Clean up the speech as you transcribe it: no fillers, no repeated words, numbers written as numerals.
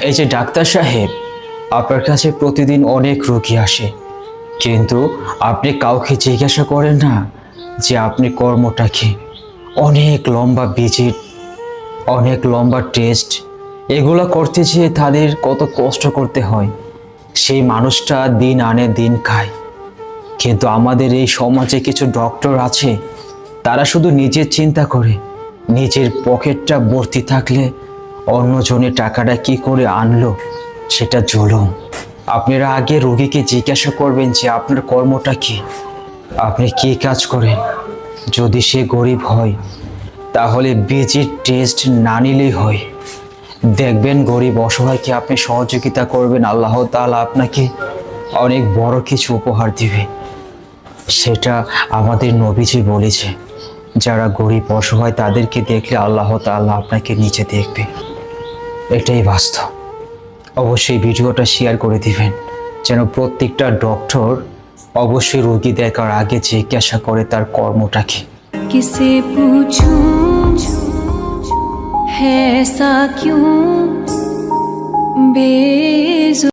এই যে ডাক্তার সাহেব, আপনার কাছে প্রতিদিন অনেক রোগী আসে, কিন্তু আপনি কাউকে জিজ্ঞাসা করেন না যে আপনি কর্মটা কি। অনেক লম্বা ভিজিট, অনেক লম্বা টেস্ট, এগুলো করতে যেয়ে তাদের কত কষ্ট করতে হয়। সেই মানুষটা দিন আনে দিন খায়। কিন্তু আমাদের এই সমাজে কিছু ডক্টর আছে, তারা শুধু নিজের চিন্তা করে, নিজের পকেটটা ভর্তি থাকলে অন্যজনের টাকাটা কি করে আনলো সেটা জুলুম। আপনারা আগে রোগীকে জিজ্ঞাসা করবেন যে আপনার কর্মটা কি, আপনি কি কাজ করেন। যদি সে গরিব হয় তাহলে ভিজিট টেস্ট না নিলেই হয়। দেখবেন গরিব অসহায়কে আপনি সহযোগিতা করবেন, আল্লাহ তাআলা আপনাকে অনেক বড় কিছু উপহার দিবে। সেটা আমাদের নবীজি বলেছে, যারা গরিব অসহায় তাদেরকে দেখলে আল্লাহ তাআলা আপনাকে নিচে দেখবে। এটাই বাস্তব। অবশ্যই ভিডিওটা শেয়ার করে দিবেন, যেন প্রত্যেকটা ডক্টর অবশ্যই রোগী দেখার আগে জিজ্ঞাসা করে তার কর্মটা কি। किसे पूछूं है ऐसा क्यों